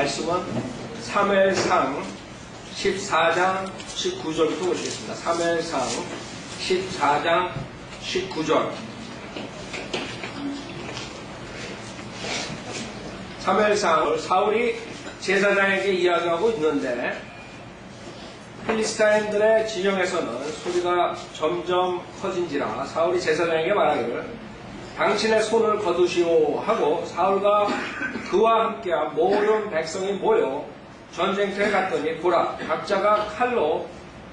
말씀은 사무엘상 14장 19절부터 보시겠습니다. 사무엘상 14장 19절. 사무엘상 사울이 제사장에게 이야기하고 있는데 필리스타인들의 진영에서는 소리가 점점 커진지라 사울이 제사장에게 말하기를 당신의 손을 거두시오 하고 사울과 그와 함께한 모든 백성이 모여 전쟁터에 갔더니 보라 각자가 칼로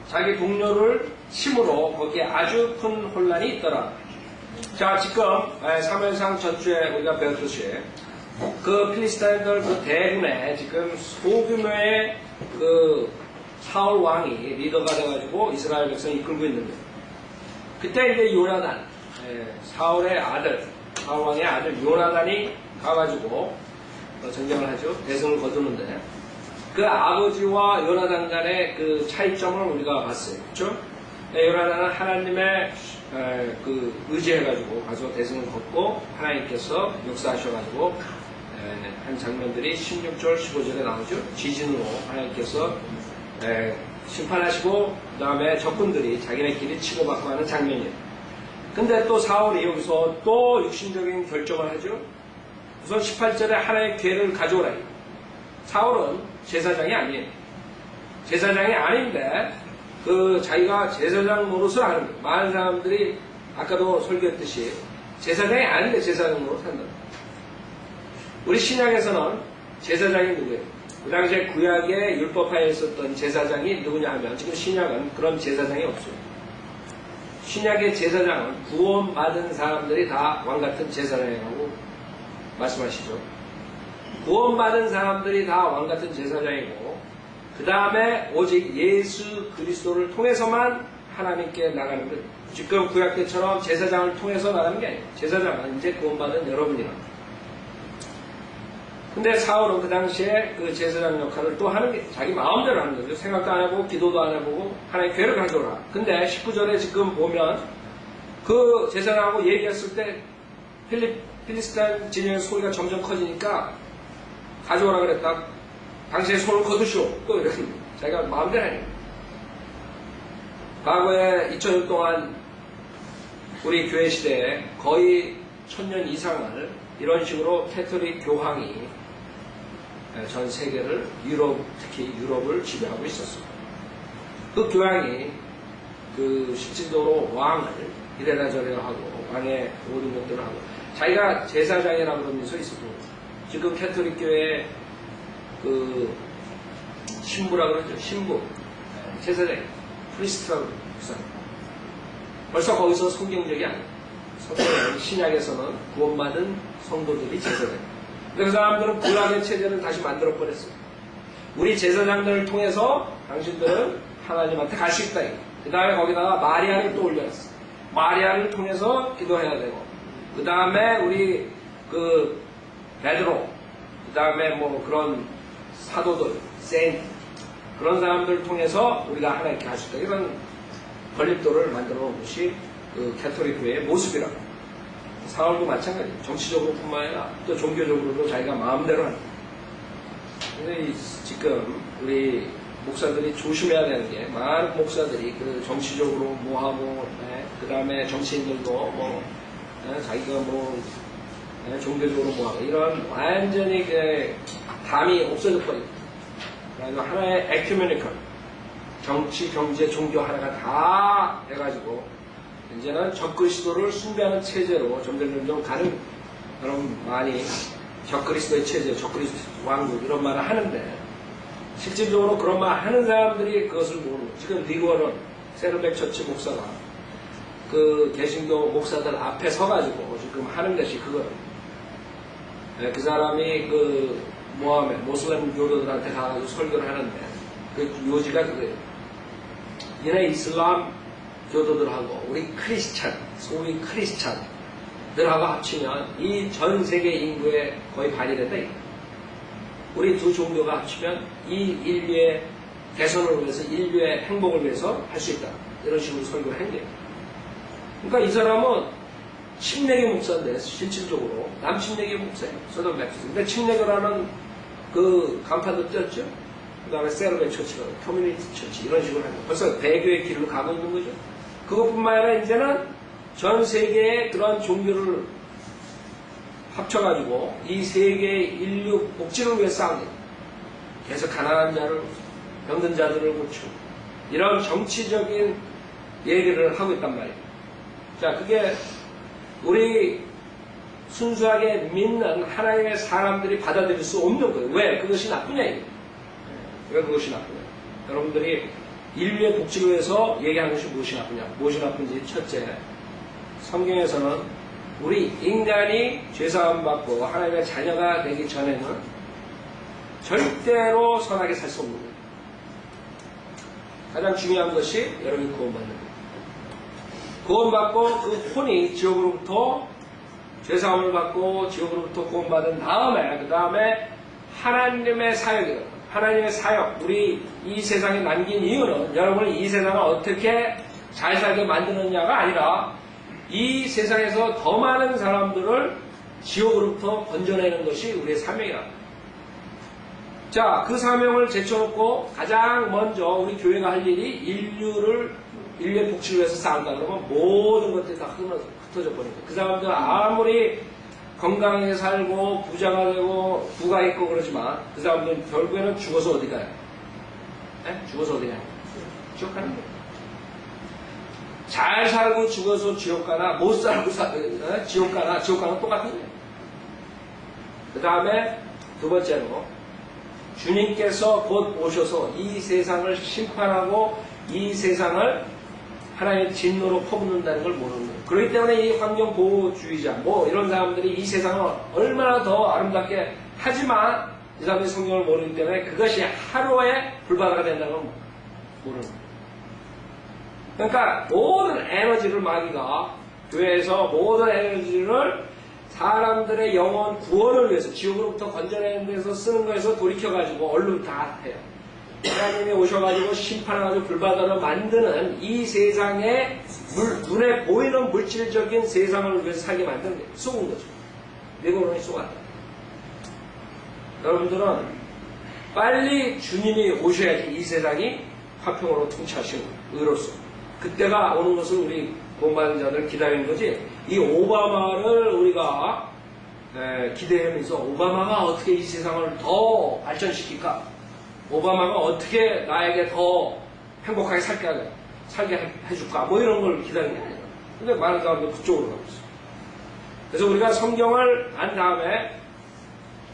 자기 동료를 침으로 거기에 아주 큰 혼란이 있더라. 자, 지금 사무엘상 전주에 우리가 배웠듯이 그 필리스타인들 그 대군에 지금 소규모의 그 사울 왕이 리더가 돼가지고 이스라엘 백성이 이끌고 있는데 그때 이제 요나단 사울의 아들 사울 왕의 아들 요나단이 가가지고 전쟁을 하죠. 대승을 거두는데 그 아버지와 요나단 간의 그 차이점을 우리가 봤어요. 그렇죠? 요나단은 하나님의 그 의지해가지고 가서 대승을 걷고 하나님께서 역사하셔가지고 한 장면들이 16절 15절에 나오죠. 지진으로 하나님께서 심판하시고 그 다음에 적군들이 자기네끼리 치고받고 하는 장면이에요. 근데 또 사울이 여기서 또 육신적인 결정을 하죠. 우선 18절에 하나의 괴를 가져오라. 사울은 제사장이 아니에요. 제사장이 아닌데 그 자기가 제사장 노릇을 하는 거예요. 많은 사람들이 아까도 설교했듯이 제사장이 아닌데 제사장 노릇을 한다. 우리 신약에서는 제사장이 누구예요? 그 당시에 구약의 율법하에 있었던 제사장이 누구냐 하면 지금 신약은 그런 제사장이 없어요. 신약의 제사장은 구원받은 사람들이 다 왕같은 제사장이라고 말씀하시죠. 구원받은 사람들이 다 왕같은 제사장이고 그 다음에 오직 예수 그리스도를 통해서만 하나님께 나가는 거예요. 지금 구약 때처럼 제사장을 통해서 나가는 게 아니에요. 제사장은 이제 구원받은 여러분이라. 근데 사울은 그 당시에 그 제사장 역할을 또 하는 게 자기 마음대로 하는 거죠. 생각도 안 해보고 기도도 안 해보고 하나님 괴를 가져오라. 근데 19절에 지금 보면 그 제사장하고 얘기했을 때 필리스타인 진영의 소리가 점점 커지니까 가져오라 그랬다. 당신의 손을 거두시오. 또 이런 자기가 마음대로 하는 거예요. 과거에 2000년 동안 우리 교회 시대에 거의 1000년 이상을 이런 식으로 캐톨릭 교황이 전 세계를 특히 유럽을 지배하고 있었습니다. 그 교황이 그 실질적으로 왕을 이래라 저래라 하고 왕의 모든 것들을 하고 자기가 제사장이라고 그러면서 있었고 지금 캐톨릭 교회의 그 신부라고 그러죠. 신부 제사장 프리스트라고 그러죠. 벌써 거기서 성경적이 아니에요. 성경은 신약에서는 구원받은 성도들이 제사장. 그 사람들은 구약의 체제를 다시 만들어버렸어요. 우리 제사장들을 통해서 당신들은 하나님한테 갈 수 있다. 그 다음에 거기다가 마리아를 또 올려놨어요. 마리아를 통해서 기도해야 되고 그 다음에 우리 그 베드로 그 다음에 뭐 그런 사도들 세인트 그런 사람들을 통해서 우리가 하나님께 갈 수 있다. 이런 건립도를 만들어 놓은 것이 그 캐톨릭 교회의 모습이라고. 사울도 마찬가지예요. 정치적으로 뿐만 아니라 또 종교적으로도 자기가 마음대로 하는 거예요. 근데 지금 우리 목사들이 조심해야 되는 게 많은 목사들이 그 정치적으로 뭐하고 그 다음에 정치인들도 뭐 자기가 뭐 종교적으로 뭐하고 이런 완전히 그 담이 없어져 버립니다. 그래서 하나의 에큐메니컬 정치, 경제, 종교 하나가 다 해가지고 이제는 적그리스도를 숭배하는 체제로 점점 가는 그런 많이 적그리스도의 체제, 적그리스도 왕국 이런 말을 하는데 실질적으로 그런 말 하는 사람들이 그것을 모르고 지금 리고는 세르백 처치 목사가 그 개신교 목사들 앞에 서가지고 지금 하는 것이 그거예요. 그 사람이 그 모슬렘 교도들한테 가가지고 설교를 하는데 그 요지가 그거예요. 얘네 이슬람 교도들하고 우리 크리스찬, 소위 크리스찬들하고 합치면 이 전 세계 인구의 거의 반이 된다. 우리 두 종교가 합치면 이 인류의 개선을 위해서 인류의 행복을 위해서 할 수 있다. 이런 식으로 설교를 한 거예요. 그러니까 이 사람은 침례교 목사인데 실질적으로 남침례교 목사예요. 서던 백투스. 근데 침례교라는 그 그 간판도 떴죠. 그 다음에 세르벤 처치가 커뮤니티 처치 이런 식으로 하는 거예요. 벌써 배교의 길로 가고 있는 거죠. 그것뿐만 아니라 이제는 전 세계의 그런 종교를 합쳐가지고 이 세계의 인류 복지를 위해 싸우는 거예요. 계속 가난한 자를, 병든 자들을 고치고 이런 정치적인 얘기를 하고 있단 말이에요. 자, 그게 우리 순수하게 믿는 하나님의 사람들이 받아들일 수 없는 거예요. 왜? 그것이 나쁘냐 이거예요. 왜 그것이 나쁘냐. 여러분들이 인류의 복지를 위해서 얘기하는 것이 무엇이 나쁘냐. 무엇이 나쁜지 첫째, 성경에서는 우리 인간이 죄사함 받고 하나님의 자녀가 되기 전에는 절대로 선하게 살 수 없는 거예요. 가장 중요한 것이 여러분이 구원받는 거예요. 구원받고 그 혼이 지옥으로부터 죄사함을 받고 지옥으로부터 구원받은 다음에 그 다음에 하나님의 사역이에요. 하나님의 사역, 우리 이 세상에 남긴 이유는 여러분을 이 세상을 어떻게 잘 살게 만드느냐가 아니라 이 세상에서 더 많은 사람들을 지옥으로부터 건져내는 것이 우리의 사명이다. 자, 그 사명을 제쳐놓고 가장 먼저 우리 교회가 할 일이 인류의 복지를 위해서 싸운다 그러면 모든 것들이 다 흩어져 버린 거예요. 그 사람들 아무리 건강하게 살고 부자가 되고 부가 있고 그러지만 그 사람들은 결국에는 죽어서 어디 가요? 네? 죽어서 어디 가요? 지옥 가는 거예요. 잘 살고 죽어서 지옥 가나 못 살고 지옥 가나 똑같은 거예요. 그 다음에 두 번째로 주님께서 곧 오셔서 이 세상을 심판하고 이 세상을 하나님의 진노로 퍼붓는다는 걸 모르는 거예요. 그렇기 때문에 이 환경보호주의자 이런 사람들이 이 세상을 얼마나 더 아름답게 하지만 이 사람들이 성경을 모르기 때문에 그것이 하루에 불바다가 된다는 걸 모르는 거예요. 그러니까 모든 에너지를 마귀가 교회에서 모든 에너지를 사람들의 영혼 구원을 위해서 지옥으로부터 건져내는 데서 쓰는 거에서 돌이켜가지고 얼른 다 해요. 하나님이 오셔가지고 심판해가지고 불바다로 만드는 이 세상의 눈에 보이는 물질적인 세상을 위해서 살게 만드는 거예요. 속은 거죠. 내고론이 속았다. 여러분들은 빨리 주님이 오셔야지 이 세상이 화평으로 통치하시는 거예요. 의로서. 그때가 오는 것을 우리 구원받은 자들 기다리는 거지. 이 오바마를 우리가 기대하면서 오바마가 어떻게 이 세상을 더 발전시킬까? 오바마가 어떻게 나에게 더 행복하게 살게 해줄까? 이런 걸 기다리는 게 아니라. 근데 많은 사람들이 그쪽으로 가고 있어요. 그래서 우리가 성경을 안 다음에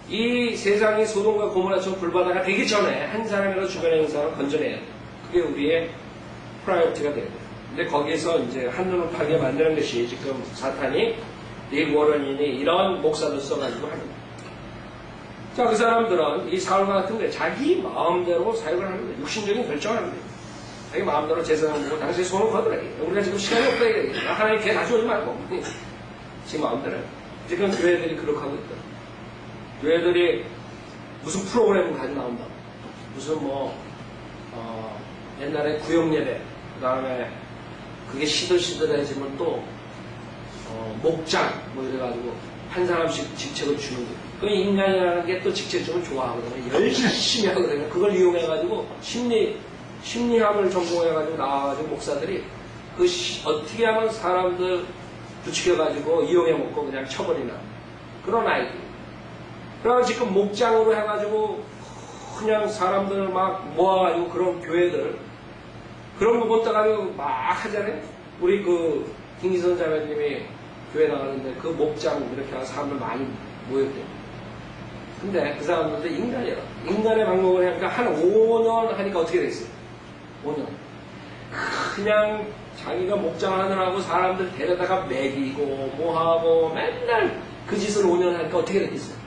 이 세상이 소돔과 고모라처럼 불바다가 되기 전에 한 사람이라도 주변에 있는 사람을 건져내야 돼요. 그게 우리의 프라이어티가 돼야 돼요. 근데 거기에서 이제 한눈을 팔게 만드는 것이 지금 사탄이 릭 워런인이 이런 목사들 써가지고 하는 거예요. 자, 그 사람들은 이 사울과 같은 데 자기 마음대로 사역을 하는 거예요. 육신적인 결정을 하는 거예요. 자기 마음대로 제사장 보고 당신이 손을 거두라. 우리가 지금 시간이 없다. 하나님 걔 가져오지 말고. 지 마음대로 해요. 지금 교회들이 그렇게 하고 있다. 교회들이 무슨 프로그램을 가지고 나온다. 무슨 옛날에 구역예배, 그 다음에 그게 시들시들해지면 또 목장 이래가지고 한 사람씩 직책을 주는 거예요. 그 인간이라는 게 또 직책 주면 좋아하거든요. 열심히 하거든요. 그걸 이용해가지고 심리학을 전공해가지고 나와가지고 목사들이 어떻게 하면 사람들 부추겨가지고 이용해먹고 그냥 쳐버리나 그런 아이들. 그래서 지금 목장으로 해가지고 그냥 사람들 막 모아가지고 그런 교회들 그런 거 못 따가지고 막 하잖아요. 우리 김기선 자매님이 교회 나가는데 그 목장 이렇게 하고 사람들 많이 모였대요. 근데 그 사람들도 인간이라. 인간의 방법을 하니까 한 5년 하니까 어떻게 됐어요? 5년. 그냥 자기가 목장 하느라고 사람들 데려다가 먹이고 뭐하고 맨날 그 짓을 5년 하니까 어떻게 됐겠어요?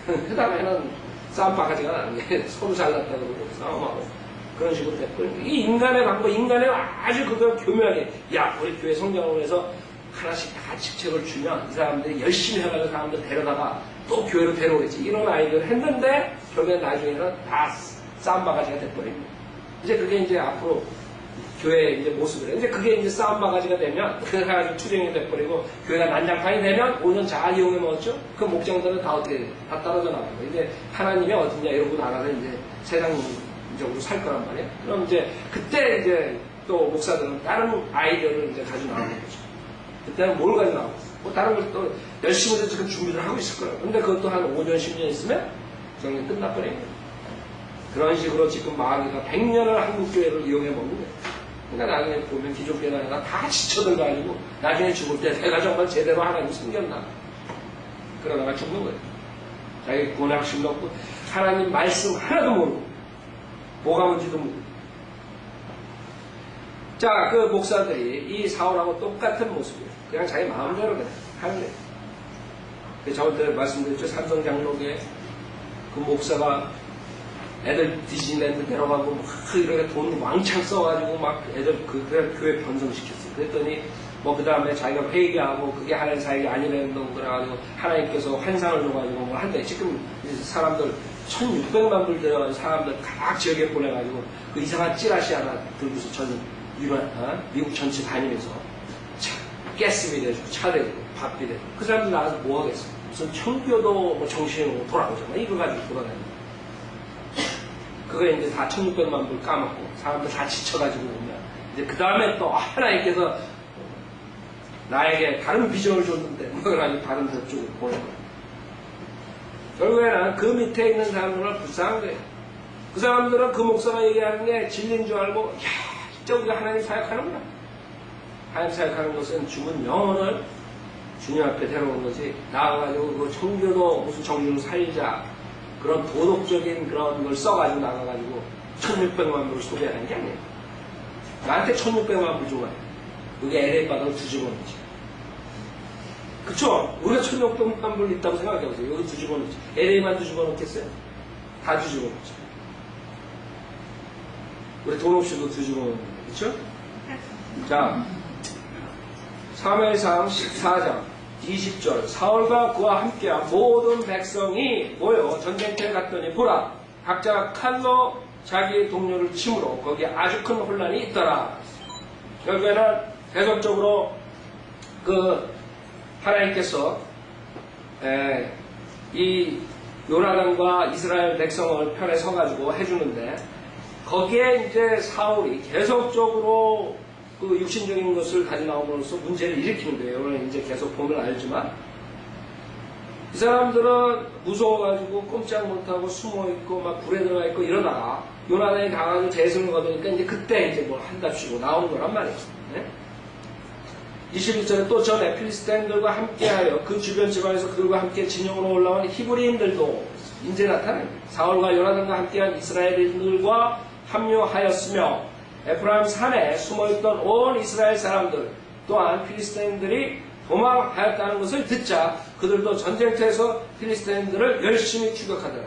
그 다음에는 싸움바가지가 나는 게 서로 잘났다 그러고 싸움하고 그런 식으로 됐고 이 인간의 방법, 인간의 아주 그걸 교묘하게 우리 교회 성경을 해서 하나씩 다 직책을 주면 이 사람들이 열심히 해가지고 사람들 데려다가 또 교회로 데려오겠지 이런 아이디어를 했는데 결국엔 나중에는 다 싸움바가지가 돼버립니다. 이제 그게 이제 앞으로 교회 이제 모습을. 이제 그게 이제 싸움 바가지가 되면, 그래가지고 투쟁이 돼버리고, 교회가 난장판이 되면 5년 잘 이용해 먹었죠? 그 목장들은 다 어떻게, 다 떨어져 나가고. 이제 하나님이 어딨냐 이러고 나가서 이제 세상적으로 살 거란 말이에요. 그럼 이제, 그때 이제 또 목사들은 다른 아이디어를 이제 가지고 나오는 거죠. 그때는 뭘 가지고 나오고, 뭐 다른 걸 또 열심히 지금 준비를 하고 있을 거예요. 근데 그것도 한 5년, 10년 있으면 정리 끝나버려요. 그런 식으로 지금 마귀가 100년을 한국교회를 이용해 먹는 거예요. 그러니까 나중에 보면 기존교회가 다 지쳐들어가지고 나중에 죽을 때 내가 정말 제대로 하나님 숨겼나 그러다가 죽는 거예요. 자기 구원의 확신도 없고 하나님 말씀 하나도 모르고 뭐가 뭔지도 모르고. 자, 그 목사들이 이 사울하고 똑같은 모습이에요. 그냥 자기 마음대로 그냥 하는 거예요. 저번에 말씀드렸죠. 삼성장로교회 그 목사가 애들 디즈니랜드 데려가고 막 이렇게 돈 왕창 써가지고 막 애들 그래 교회 변성시켰어요. 그랬더니 뭐 그 다음에 자기가 회개하고 그게 하나님 사역이 아니라는 그래가지고 하나님께서 환상을 줘가지고 뭐 한데 지금 사람들 1600만 불 들여가지고 사람들 각 지역에 보내가지고 그 이상한 찌라시 하나 들고서 전 미국 전체 다니면서 가스비 내주고 차 대고 밥비 대고 그 사람들 나가서 뭐 하겠어? 무슨 청교도 뭐 정신이 오고 돌아오잖아. 이거 가지고 돌아다니고. 그거에 이제 다 1600만 불 까먹고 사람들 다 지쳐가지고 오면 이제 그 다음에 또 하나님께서 나에게 다른 비전을 줬는데 뭐 그래가지고 다른 쪽으로 보낸 거예요. 결국에는 그 밑에 있는 사람들은 불쌍한 거예요. 그 사람들은 그 목사가 얘기하는 게 진리인 줄 알고 야 진짜 우리가 하나님 사역하는구나. 하나님 사역하는 것은 죽은 영혼을 주님 앞에 데려오는 거지 나와가지고 그 청교도 무슨 정신을 살리자 그런 도덕적인 그런 걸 써가지고 나가가지고 1600만 불을 소비하는 게 아니에요. 나한테 1600만 불 줘봐요. 그게 LA 바닥을 뒤집어 놓지. 그쵸? 우리가 1600만 불 있다고 생각해보세요. 여기 뒤집어 놓지. LA만 뒤집어 놓겠어요? 다 뒤집어 놓죠. 우리 돈 없이도 뒤집어 놓는데. 그쵸? 자, 3회상 14장 20절 사울과 그와 함께한 모든 백성이 모여 전쟁터에 갔더니 보라 각자 칼로 자기 동료를 침으로 거기에 아주 큰 혼란이 있더라. 결국에는 계속적으로 그 하나님께서 이 요나단과 이스라엘 백성을 편에 서가지고 해주는데 거기에 이제 사울이 계속적으로 그 육신적인 것을 가지고 나옴으로써 문제를 일으키는 거예요. 오늘 이제 계속 보면 알지만 이 사람들은 무서워가지고 꼼짝 못하고 숨어있고 막 불에 들어가 있고 이러다가 요나단이 가가지고 대승을 거두니까 이제 그때 이제 뭘 한답시고 나오는 거란 말이에요. 네? 21절에 또 전에 필리스타인들과 함께하여 그 주변 지방에서 그들과 함께 진영으로 올라온 히브리인들도 이제 나타나요. 사울과 요나단과 함께한 이스라엘인들과 합류하였으며 에프라임 산에 숨어있던 온 이스라엘 사람들 또한 필리스타인들이 도망하였다는 것을 듣자 그들도 전쟁터에서 필리스타인들을 열심히 추격하더라.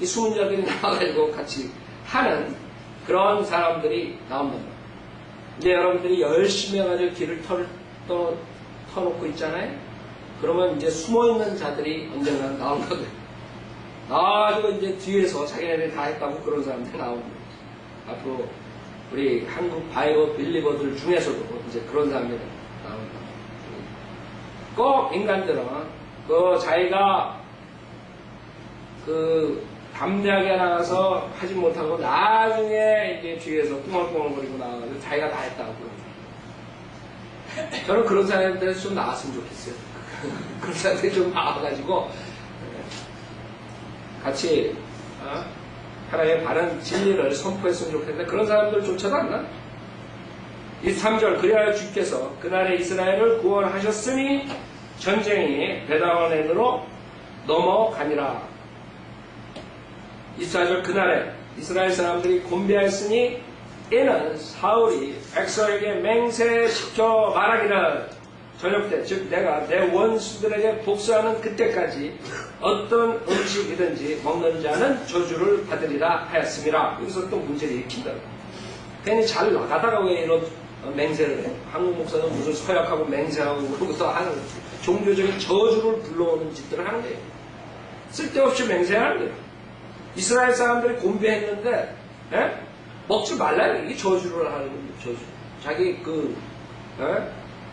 이 숨은 자들이 나와가지고 같이 하는 그런 사람들이 나옵니다. 이제 여러분들이 열심히 해가지고 길을 터놓고 있잖아요. 그러면 이제 숨어있는 자들이 언젠가 나온다고요. 나와가지고 이제 뒤에서 자기네들이 다 했다고 그런 사람들이 나옵니다. 앞으로 우리 한국 바이버 빌리버들 중에서도 이제 그런 사람들이 나옵니다. 꼭 인간들은 그 자기가 그 담대하게 나가서 하지 못하고 나중에 이제 뒤에서 꿍얼꿍얼거리고 나와가지고 자기가 다 했다고 그럽니다. 저는 그런 사람들에서 좀 나왔으면 좋겠어요. 그런 사람들이 좀 나와가지고 같이 하나님의 바른 진리를 선포했으면 좋겠는데 그런 사람들조차도 안 나. 23절 그리하여 주께서 그날에 이스라엘을 구원하셨으니 전쟁이 베다원으로 넘어가니라. 24절 그날에 이스라엘 사람들이 곤비하였으니 이는 사울이 백성에게 맹세시켜 말하기를 저녁 때 즉 내가 내 원수들에게 복수하는 그때까지 어떤 음식이든지 먹는 자는 저주를 받으리라 하였습니다. 여기서 또 문제를 일으킨다. 괜히 잘 나가다가 왜 이런 맹세를 해? 한국 목사는 무슨 서약하고 맹세하고 그러고서 하는 종교적인 저주를 불러오는 짓들을 하는 거예요. 쓸데없이 맹세하는 거예요. 이스라엘 사람들이 곤비했는데 먹지 말라. 이게 저주를 하는 거예요. 저주. 자기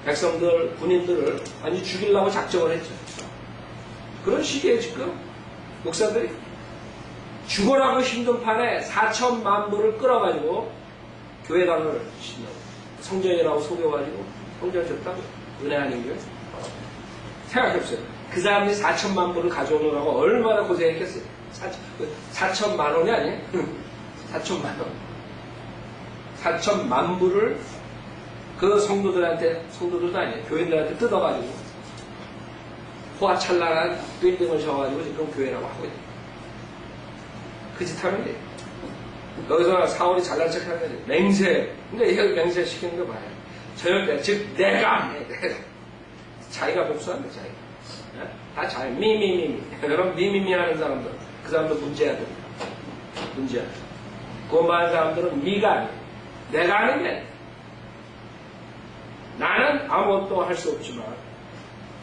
백성들, 군인들을 완전히 죽이려고 작정을 했죠. 그런 시기에 지금 목사들이 죽어라고 힘든 판에 4천만 불을 끌어가지고 교회당을 성전이라고 속여가지고 성전 줬다고. 은혜 아닌 교회. 생각해보세요. 그 사람이 4천만 불을 가져오느라고 얼마나 고생했겠어요. 4천만 원이 아니에요. 4천만 원. 4천만 불을 그 성도들도 아니에요. 교인들한테 뜯어가지고 호화찬란한 빌딩을 져가지고 지금 교회라고 하고 있어요. 그 짓 하면 돼요. 여기서 사울이 잘난 척 하는 거죠. 맹세. 근데 이거 맹세 시키는 거 봐요. 저녁 즉 내가 자기가 복수한다. 자기가. 다 잘 미미미미. 여러분 미미미 하는 사람들 그 사람들 문제야 돼. 문제야. 고마운 사람들은 미가 아니에요. 내가 하는 게 아니에요. 나는 아무것도 할 수 없지만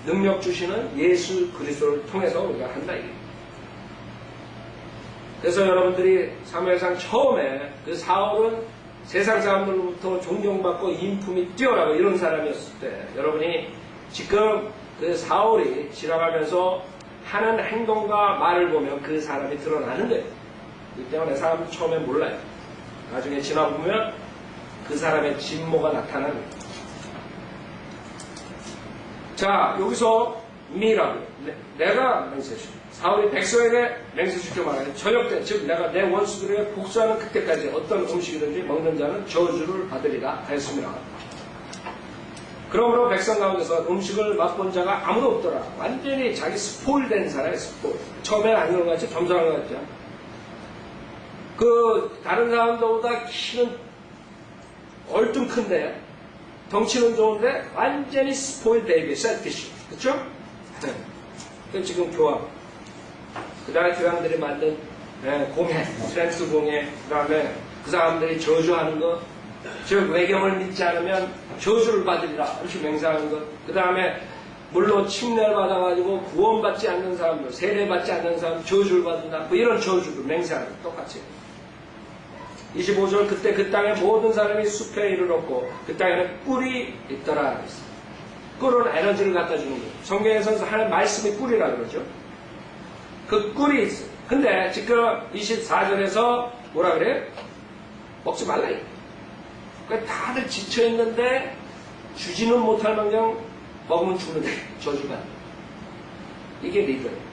능력 주시는 예수 그리스도를 통해서 우리가 한다 이게. 그래서 여러분들이 사무엘상 처음에 그 사울은 세상 사람들로부터 존경받고 인품이 뛰어나고 이런 사람이었을 때 여러분이 지금 그 사울이 지나가면서 하는 행동과 말을 보면 그 사람이 드러나는 거예요. 그렇기 때문에 사람은 처음에 몰라요. 나중에 지나보면 그 사람의 진모가 나타나는 거예요. 자, 여기서 미라고 내가 맹세시켜. 사울이 백성에게 맹세시켜 말하니 저녁 때, 즉 내가 내 원수들에게 복수하는 그때까지 어떤 음식이든지 먹는 자는 저주를 받으리라 하였습니다. 그러므로 백성 가운데서 음식을 맛본 자가 아무도 없더라. 완전히 자기 스포일된 사람이 스포일. 처음엔 안 그런 것 같지? 겸손한 것 같죠? 그 다른 사람들보다 키는 얼ತುಂಬ 큰데 덩치는 좋은데 완전히 스포일 베이비, 셀피쉬. 그쵸? 그 지금 교황. 그 다음에 교황들이 만든 공회, 트랜스 공회. 그 다음에 그 사람들이 저주하는 것. 즉 외경을 믿지 않으면 저주를 받으리라. 이렇게 맹세하는 것. 그 다음에 물로 침례를 받아가지고 구원받지 않는 사람들, 세례받지 않는 사람 저주를 받는다. 뭐 이런 저주를 맹세하는 것. 똑같이. 25절 그때 그 땅의 모든 사람이 숲에 이르렀고 그 땅에는 꿀이 있더라. 꿀은 에너지를 갖다 주는 거예요. 성경에서 하는 말씀이 꿀이라 그러죠. 그 꿀이 있어요. 근데 지금 24절에서 뭐라 그래요? 먹지 말라. 그러니까 다들 지쳐있는데 주지는 못할 망정 먹으면 죽는데 저주가. 이게 리더예요.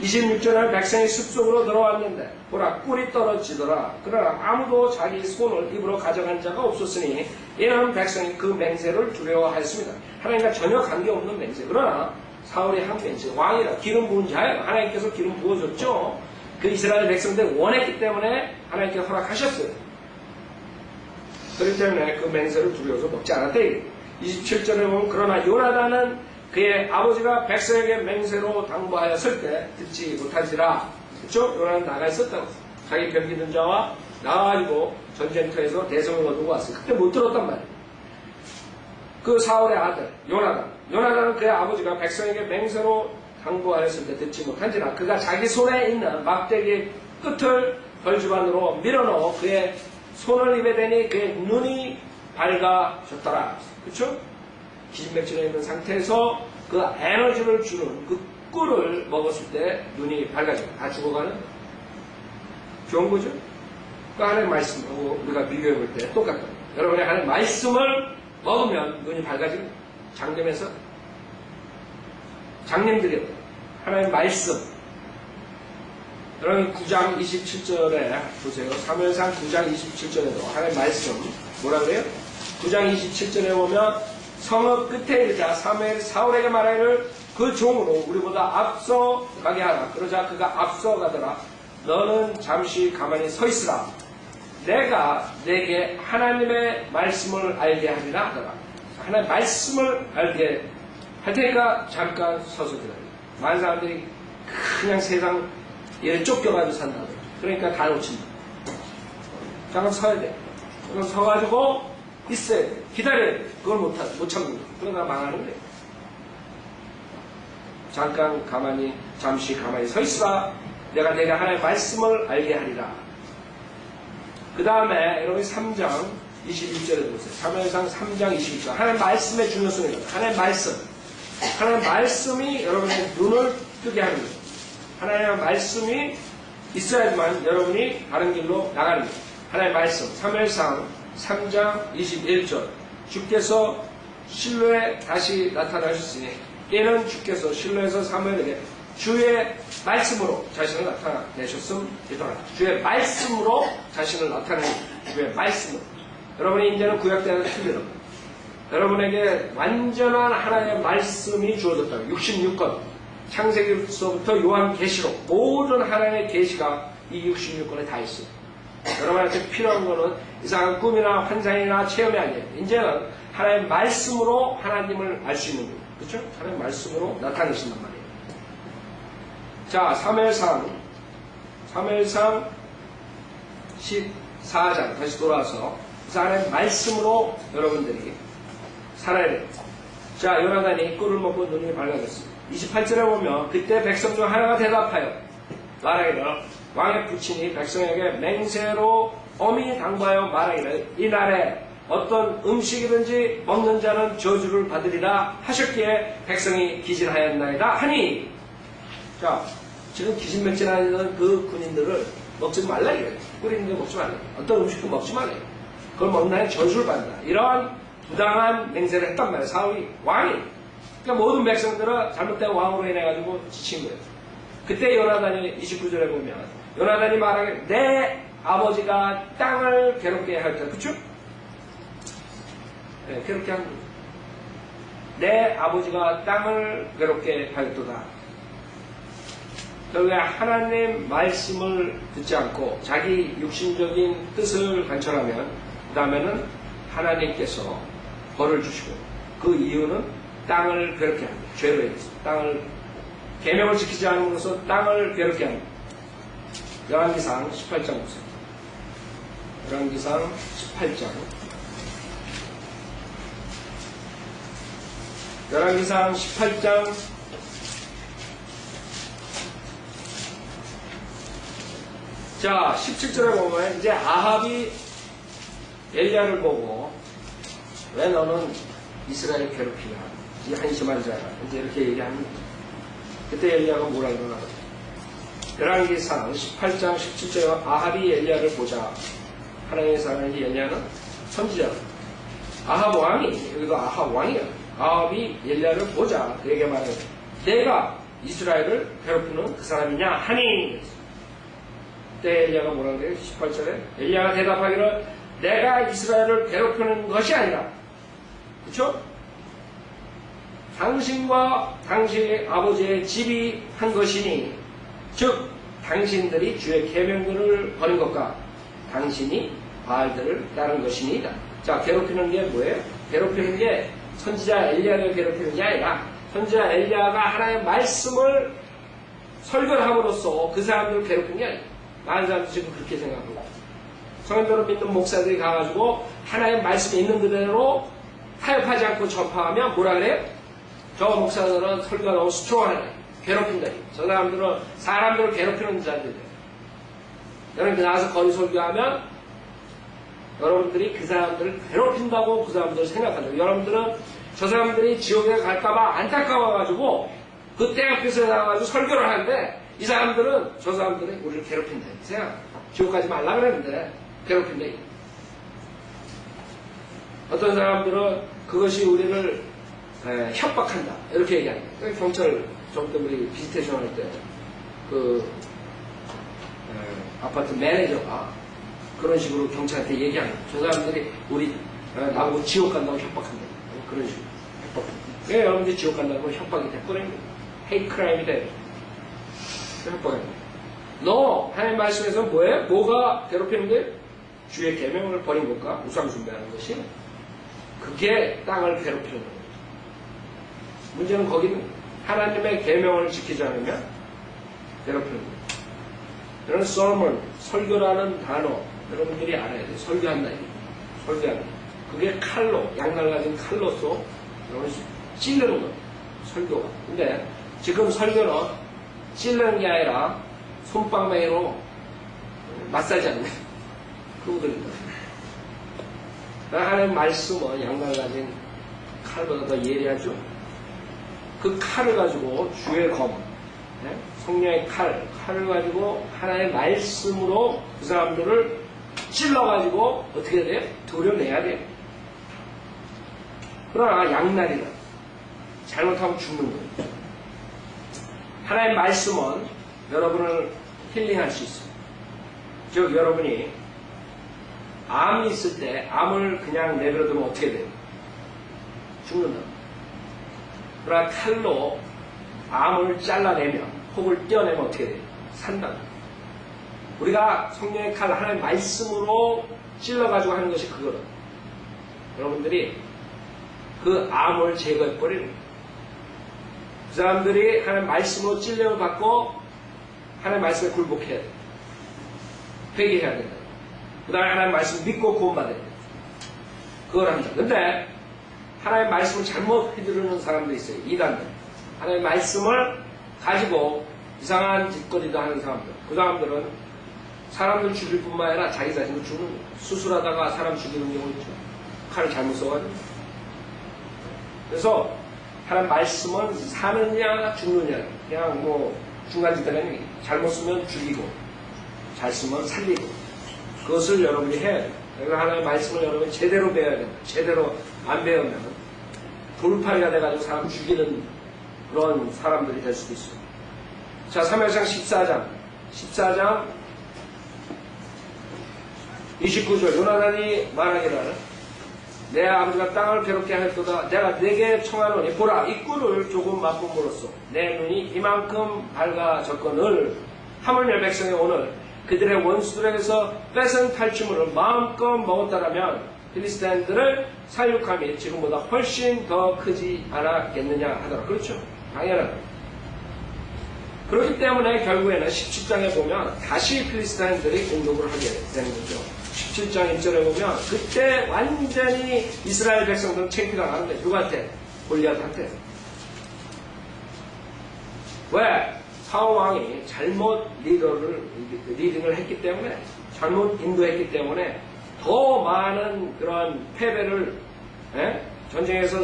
26절에 백성이 숲속으로 들어왔는데 보라 꿀이 떨어지더라. 그러나 아무도 자기 손을 입으로 가져간 자가 없었으니 이는 백성이 그 맹세를 두려워하였습니다. 하나님과 전혀 관계없는 맹세. 그러나 사울이 한 맹세. 왕이라 기름 부은 자예요. 하나님께서 기름 부어줬죠. 그 이스라엘 백성들이 원했기 때문에 하나님께 허락하셨어요. 그렇기 때문에 그 맹세를 두려워서 먹지 않았다. 27절에 보면 그러나 요나단은 그의 아버지가 백성에게 맹세로 당부하였을 때 듣지 못할지라. 그렇죠? 요나는 나가 있었다고. 자기 병기는 자와 나와가지고 전쟁터에서 대성을 얻고 왔어요. 그때 못 들었단 말이에요. 그 사울의 아들 요나단은 그의 아버지가 백성에게 맹세로 당부하였을 때 듣지 못한지라. 그가 자기 손에 있는 막대기 끝을 벌주반으로 밀어넣어 그의 손을 입에 대니 그의 눈이 밝아졌더라. 그렇죠? 기진맥진에 있는 상태에서 그 에너지를 주는 그 꿀을 먹었을 때 눈이 밝아져요. 다 죽어가는 좋은 거죠? 그 하나님의 말씀하고 우리가 비교해 볼 때 똑같아요. 여러분이 하나님의 말씀을 먹으면 눈이 밝아지는 장님에서 장님들이요. 하나님의 말씀. 여러분 9장 27절에 보세요. 사무엘상 9장 27절에도 하나님의 말씀 뭐라 그래요? 9장 27절에 보면 성읍 끝에 이르자 사무엘이 사울에게 말하기를 그 종으로 우리보다 앞서 가게 하라. 그러자 그가 앞서 가더라. 너는 잠시 가만히 서 있으라. 내가 내게 하나님의 말씀을 알게 하리라 하더라. 하나님의 말씀을 알게 할 테니까 잠깐 서서 들어요. 많은 사람들이 그냥 세상 일에 쫓겨가지고 산다고. 그러니까 다 놓친다. 잠깐 서야 돼. 그럼 서가지고 있어야 돼. 기다려야 돼. 그걸 못 참는 거야. 그러다 망하는 거예요. 잠깐 잠시 가만히 서 있으라. 내가 하나님의 말씀을 알게 하리라. 그 다음에 여러분이 3장 21절에 보세요. 사무엘상 3장 21절. 하나님의 말씀의 중요성입니다. 하나님의 말씀. 하나님의 말씀이 여러분의 눈을 뜨게 하는 거예요. 하나님의 말씀이 있어야지만 여러분이 바른 길로 나가는 거예요. 하나님의 말씀. 사무엘상 3장 21절. 주께서 실로에 다시 나타나셨으니 이는 주께서 실로에서 사무엘에게 주의 말씀으로 자신을 나타내셨음이더라. 주의 말씀으로 자신을 나타내는 주의 말씀으로. 여러분이 이제는 구약 때는 틀리는 거예요. 여러분에게 완전한 하나님의 말씀이 주어졌다. 66권. 창세기서부터 요한계시록 모든 하나님의 계시가 이 66권에 다 있어요. 여러분한테 필요한 거는 이상한 꿈이나 환상이나 체험이 아니에요. 이제는 하나님의 말씀으로 하나님을 알 수 있는 거예요. 그렇죠? 하나님의 말씀으로 나타내신단 말이에요. 자, 사무엘상 14장 다시 돌아와서 하나님의 말씀으로 여러분들이 살아야 돼요. 자, 요나단이 꿀을 먹고 눈이 밝아졌습니다. 28절에 보면 그때 백성 중 하나가 대답하여 말하기를 왕의 부친이 백성에게 맹세로 엄히 당부하여 말하기를 이날에 어떤 음식이든지 먹는 자는 저주를 받으리라 하셨기에 백성이 기진하였나이다 하니. 자, 지금 기진맥진하는 그 군인들을 먹지 말라 이래요. 꿀인데 먹지 말라. 어떤 음식도 먹지 말라. 그걸 먹나요? 저주를 받는다. 이러한 부당한 맹세를 했단 말이에요. 사울이 왕이. 그러니까 모든 백성들은 잘못된 왕으로 인해가지고 지친 거예요. 그때 요나단이 29절에 보면 요나단이 말하기를 내 아버지가 땅을 괴롭게 할 때, 그쵸? 네, 괴롭게 한 거예요. 내 아버지가 땅을 괴롭게 하였도다. 결국에 하나님 말씀을 듣지 않고 자기 육신적인 뜻을 관철하면 그 다음에는 하나님께서 벌을 주시고 그 이유는 땅을 괴롭게 합니다. 죄로 인해서 땅을 계명을 지키지 않음으로써 땅을 괴롭게 합니다. 열왕기상 18장 보세요. 열왕기상 18장. 열왕기상 18장 17절에 보면 이제 아합이 엘리야를 보고 왜 너는 이스라엘 괴롭히냐 이 한심한 자야 이제 이렇게 얘기합니다. 그때 엘리야가 뭐라 그러나 열왕기상 18장 17절에 아합이 엘리야를 보자. 하나님의 사람이 엘리야는 선지자. 아합 왕이 여기도 아합 왕이야. 아합이 엘리야를 보자. 그에게 말해 내가 이스라엘을 괴롭히는 그 사람이냐 하니. 그때 엘리야가 뭐라 그래요? 18절에 엘리야가 대답하기를 내가 이스라엘을 괴롭히는 것이 아니라, 그렇죠? 당신과 당신의 아버지의 집이 한 것이니, 즉 당신들이 주의 계명들을 버린 것과 당신이 바알들을 따른 것이니이다. 자, 괴롭히는 게 뭐예요? 괴롭히는 게 선지자 엘리야를 괴롭히는 게 아니라 선지자 엘리야가 하나님의 말씀을 설교를 함으로써 그 사람들을 괴롭힌 게 아니에요. 많은 사람들이 지금 그렇게 생각하고 성인들을 믿는 목사들이 가가지고 하나님의 말씀이 있는 그대로 타협하지 않고 전파하면 뭐라 그래요? 저 목사들은 설교가 너무 스트롱하네. 괴롭힌다. 저 사람들을 괴롭히는 자들이에요. 여러분 나와서 거리 설교하면 여러분들이 그 사람들을 괴롭힌다고 그 사람들을 생각한다. 여러분들은 저 사람들이 지옥에 갈까봐 안타까워가지고 그때 앞에서 나와가지고 설교를 하는데 이 사람들은 저 사람들이 우리를 괴롭힌다. 생각. 지옥 가지 말라 그랬는데 괴롭힌다. 어떤 사람들은 그것이 우리를 협박한다. 이렇게 얘기합니다. 경찰 좀 때 우리 비지테이션 할 때 아파트 매니저가 그런 식으로 경찰한테 얘기하는 저 사람들이 우리 나보고 지옥 간다고 협박한다. 그런 식으로 협박한다. 왜 여러분들이 지옥 간다고 협박이 돼버린 거예요. 헤이 크라임이 돼. 협박합니다. 너 하나님 말씀에서 뭐예요? 뭐가 괴롭히는데? 주의 계명을 버린 것과 우상 숭배하는 것이 그게 땅을 괴롭히는 거예요. 문제는 거기는 하나님의 계명을 지키지 않으면 괴롭히는 거예요. 이런 sermon, 설교라는 단어 여러분들이 알아야 돼요. 설교한다. 설교한다. 그게 칼로, 양날 가진 칼로서 여러분 찔르는 거예요. 설교가. 근데 지금 설교는 찔르는 게 아니라 솜방망이로 마사지 하는 거예요. 그러거든요. 하나님의 말씀은 양날 가진 칼보다 더 예리하죠. 그 칼을 가지고 주의 검, 성령의 칼을 가지고 하나님의 말씀으로 그 사람들을 찔러가지고 어떻게 해야 돼요? 도려내야 돼요. 그러나 양날이다. 잘못하면 죽는 거예요. 하나님의 말씀은 여러분을 힐링할 수 있어요. 즉 여러분이 암이 있을 때 암을 그냥 내버려두면 어떻게 돼요? 죽는다. 그러나 칼로 암을 잘라내면, 혹을 떼어내면 어떻게 돼요? 산다. 우리가 성령의 칼, 하나님의 말씀으로 찔러가지고 하는 것이 그거다. 여러분들이 그 암을 제거해버리는 거예요. 그 사람들이 하나님의 말씀으로 찔림을 받고 하나님의 말씀에 굴복해야 돼요. 회개해야 된다. 그 다음에 하나님의 말씀 믿고 구원받아야 돼요. 그걸 합니다. 근데 하나님의 말씀을 잘못 휘두르는 사람도 있어요. 이단들. 하나님의 말씀을 가지고 이상한 짓거리도 하는 사람들. 그 사람들은 사람들 죽일 뿐만 아니라 자기 자신도 죽는 거예요. 수술하다가 사람 죽이는 경우 있죠. 칼을 잘못 써가지고. 그래서 하나님 말씀은 사느냐 죽느냐 그냥 뭐 중간지대가 아니에요. 잘못 쓰면 죽이고 잘 쓰면 살리고 그것을 여러분이 해야 돼요. 그래서 하나님의 말씀을 여러분이 제대로 배워야 된다. 제대로 안 배우면 돌팔이가 돼가지고 사람 죽이는 그런 사람들이 될 수도 있어요. 자, 사무엘상 14장 29절 요나단이 말하기를 내 아버지가 땅을 괴롭게 하였도다. 내가 네게 청하노니 보라 이 꿀을 조금 맛봄으로써 내 눈이 이만큼 밝아졌거늘 하물며 백성이 오늘 그들의 원수들에게서 뺏은 탈취물을 마음껏 먹었다라면 필리스타인들을 사육함이 지금보다 훨씬 더 크지 않았겠느냐 하더라. 그렇죠. 당연하다. 그렇기 때문에 결국에는 17장에 보면 다시 필리스타인들이 공격을 하게 되는 거죠. 17장 1절에 보면 그때 완전히 이스라엘 백성들은 창피당하는데 누구한테? 골리앗한테. 왜? 사울 왕이 잘못 리딩을 했기 때문에 잘못 인도했기 때문에 더 많은 그런 패배를 전쟁에서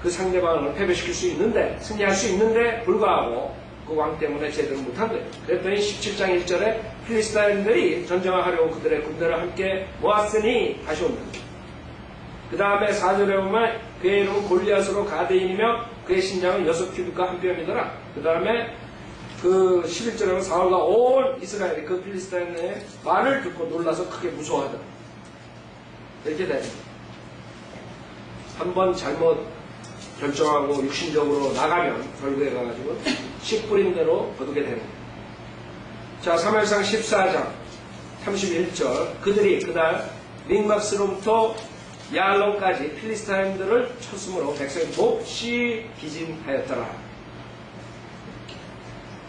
그 상대방을 패배시킬 수 있는데 승리할 수 있는데 불구하고 그 왕 때문에 제대로 못한 거예요. 그랬더니 17장 1절에 필리스타인들이 전쟁을 하려고 그들의 군대를 함께 모았으니 다시 온다. 그 다음에 4절에 보면 그의 이름은 골리앗으로 가데인이며 그의 신장은 6큐빅과 한 뼘이더라. 그 다음에 그 11절에 보면 사울과 온 이스라엘이 그 필리스타인의 말을 듣고 놀라서 크게 무서워하더라. 이렇게 됩니다. 한번 잘못 결정하고 육신적으로 나가면 결국에 가가지고 씨 뿌린 대로 거두게 되는 거예요. 자, 사무엘상 14장 31절 그들이 그날 믹막스로부터 야알론까지 필리스타인들을 쳤으므로 백성이 몹시 기진하였더라.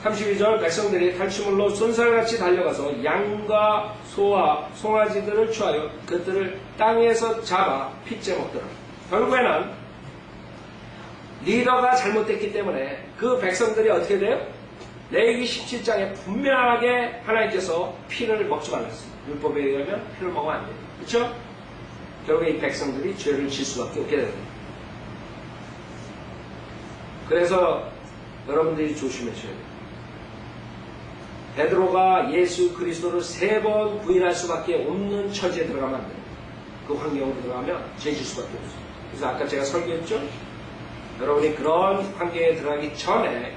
32절 백성들이 탈취물로 쏜살같이 달려가서 양과 소와 송아지들을 취하여 그들을 땅에서 잡아 핏째 먹더라. 결국에는 리더가 잘못됐기 때문에 그 백성들이 어떻게 돼요? 레위기 17장에 분명하게 하나님께서 피를 먹지 말랐습니다. 율법에 의하면 피를 먹으면 안 돼요. 그렇죠? 결국에 이 백성들이 죄를 질 수밖에 없게 됩니다. 그래서 여러분들이 조심하셔야 돼요. 베드로가 예수 그리스도를 3번 부인할 수밖에 없는 처지에 들어가면 안 돼요. 그 환경으로 들어가면 죄 질 수밖에 없어요. 그래서 아까 제가 설교했죠? 여러분이 그런 환경에 들어가기 전에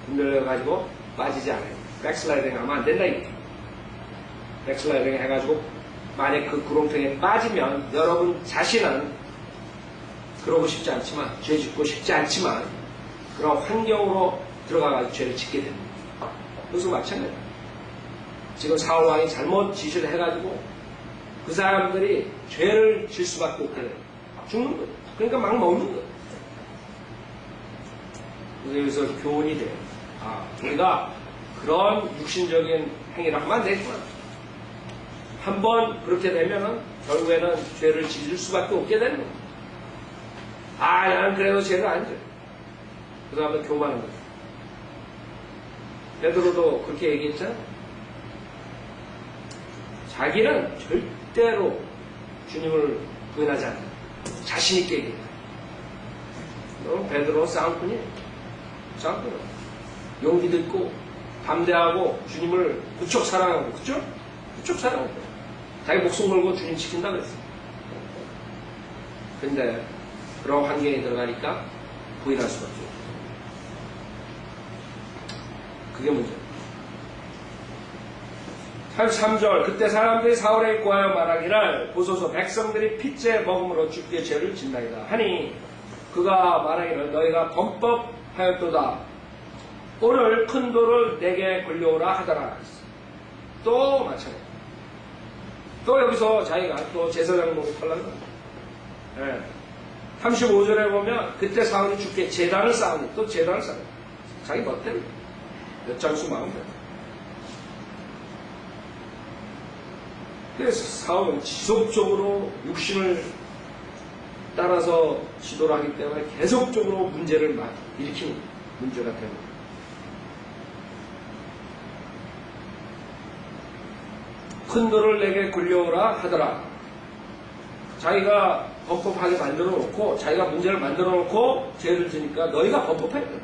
분별해가지고 빠지지 않아요. 백슬라이딩 하면 안 된다 이게. 백슬라이딩 해가지고 만약 그 구렁텅이에 빠지면 여러분 자신은 그러고 싶지 않지만 죄 짓고 싶지 않지만 그런 환경으로 들어가가지고 죄를 짓게 됩니다. 그것은 마찬가지예요. 지금 사울 왕이 잘못 지시를 해가지고 그 사람들이 죄를 질 수밖에 없게 돼요. 죽는 거예요. 그러니까 막 먹는 거예요. 그래서 여기서 교훈이 돼요. 우리가 그런 육신적인 행위를 하면 안 되구나. 한번 그렇게 되면은 결국에는 죄를 지을 수밖에 없게 되는 거예요. 나는 그래도 죄를 안 져요. 그 다음에 교만한 거예요. 베드로도 그렇게 얘기했잖아요. 자기는 절대로 주님을 부인하지 않는다. 자신있게 얘기한다. 너 베드로 싸움꾼이 싸움꾼. 용기도 있고 담대하고 주님을 무척 사랑하고, 그쵸? 무척 사랑하고 자기 목숨 걸고 주님 지킨다 그랬어. 근데 그런 환경에 들어가니까 부인할 수가 없죠. 그게 문제예요. 33절 그때 사람들이 사울에게 구하여 말하기를 보소서 백성들이 핏째 먹음으로 주께 죄를 짓나이다 하니 그가 말하기를 너희가 범법하였도다. 오늘 큰 돌을 내게 걸려오라 하더라. 또 마찬가지. 또 여기서 자기가 또 제사장 노릇하려는 거예요. 네. 35절에 보면 그때 사울이 주께 제단을 쌓으니 또 제단을 쌓아요. 자기 멋대로 몇 장수 마음대로. 그래서 사울은 지속적으로 육신을 따라서 지도를 하기 때문에 계속적으로 문제를 일으키는 문제가 됩니다. 큰 돌을 내게 굴려오라 하더라. 자기가 범법하게 만들어 놓고 자기가 문제를 만들어 놓고 죄를 지니까 너희가 범법해야 돼.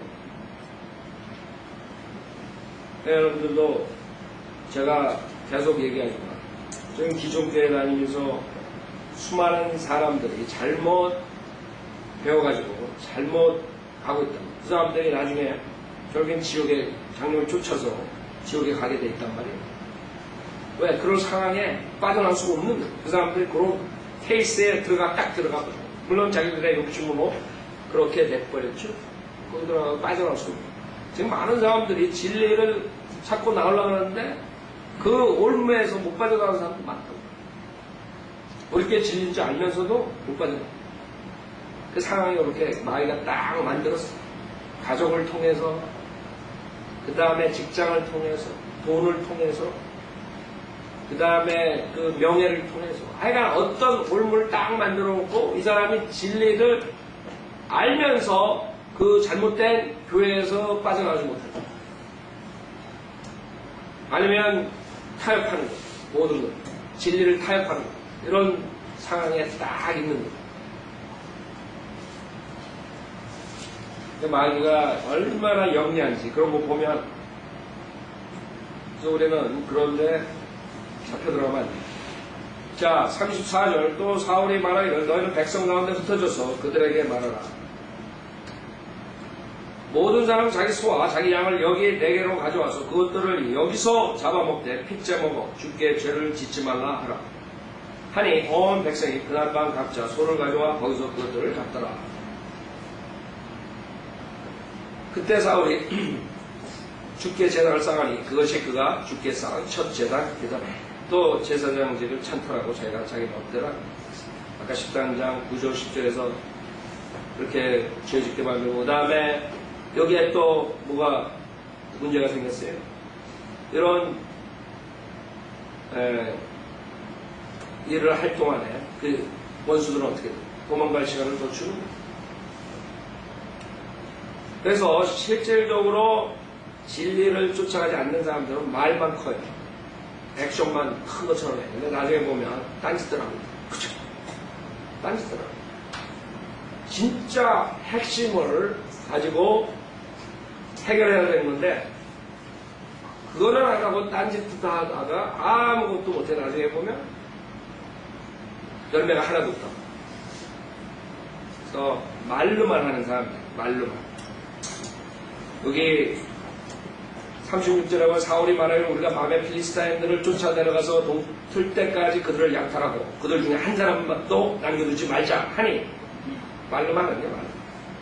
네, 여러분들도 제가 계속 얘기하지만 저희 기존교회 다니면서 수많은 사람들이 잘못 배워가지고 잘못 가고 있다. 그 사람들이 나중에 결국엔 지옥에 장님을 쫓아서 지옥에 가게 돼 있단 말이에요. 왜? 그런 상황에 빠져나올 수가 없는 거예요. 그 사람들이 그런 케이스에 딱 들어가거든요. 물론 자기들의 욕심으로 그렇게 내버렸죠. 거기 들어가서 빠져나올 수가 없는 거예요. 지금 많은 사람들이 진리를 찾고 나오려고 하는데 그 올무에서 못 빠져나가는 사람도 많다고. 우리께 진리인 줄 알면서도 못 빠져나가. 그 상황이 이렇게 마귀가 딱 만들었어. 가족을 통해서, 그 다음에 직장을 통해서, 돈을 통해서, 그 다음에 그 명예를 통해서, 하여간 어떤 올무를 딱 만들어 놓고 이 사람이 진리를 알면서 그 잘못된 교회에서 빠져나가지 못한다. 아니면 타협하는 것, 모든 것, 진리를 타협하는 것, 이런 상황에 딱 있는 것. 마귀가 얼마나 영리한지 그런 거 보면, 그래서 우리는 그런데 잡혀 들어가면 안 돼. 자, 34절 또 사울이 말하기를 너희는 백성 가운데 흩어져서 그들에게 말하라. 모든 사람 자기 소와 자기 양을 여기 내게로 가져와서 그것들을 여기서 잡아먹되 핏째 먹어 주께 죄를 짓지 말라 하라. 하니 온 백성이 그날 밤 각자 소를 가져와 거기서 그것들을 잡더라. 그때 사울이 주께 제단을 쌓으니 그것이 그가 주께 쌓은 첫 제단 그다음에 또 제사장직을 찬탈하고 자기가 자기 멋대로 아까 13장 9절 10절에서 그렇게 죄짓게 만들고, 그 다음에 여기에 또 뭐가 문제가 생겼어요. 이런 일을 할 동안에 그 원수들은 어떻게 돼요? 도망갈 시간을 더 주는 거예요. 그래서 실질적으로 진리를 쫓아가지 않는 사람들은 말만 커요. 액션만 큰 것처럼 해요. 근데 나중에 보면 딴짓들 합니다. 그쵸? 딴짓들 합니다. 진짜 핵심을 가지고 해결해야 되는 건데 그거를 안 하고 딴짓도 다 하다가 아무것도 못해. 나중에 보면 열매가 하나도 없다. 그래서 말로만 하는 사람들, 말로만. 여기 36절에 보면 사울이 말하기를 우리가 밤에 필리스타인들을 쫓아 내려가서 동틀 때까지 그들을 약탈하고 그들 중에 한 사람도 남겨두지 말자 하니 말로만 하는 게 말로.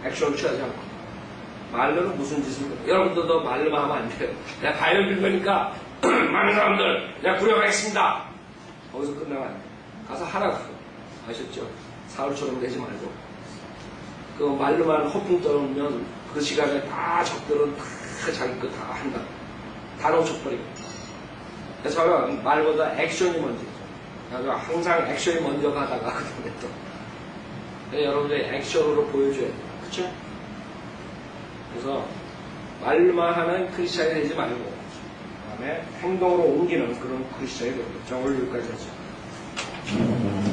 액션을 취하지 않고. 말로는 무슨 짓을 해요? 여러분들도 말로만 하면 안 돼요. 내가 바이올 빌거니까 많은 사람들 내가 구령하겠습니다. 거기서 끝나면 안 돼요. 가서 하라고. 아셨죠? 사울처럼 되지 말고. 그 말로만 허풍 떠오르면 그 시간에 다 적들은 다 자기 거 다 한다. 다 놓쳐버리고. 그래서 저는 말보다 액션이 먼저죠. 그래서 항상 액션이 먼저 가다가 그다음에 또 여러분들이 액션으로 보여줘야 돼요. 그쵸? 그래서 말만 하는 크리스찬이 되지 말고 다음에 행동으로 옮기는 그런 그리스도의 정을 여기까지 하죠.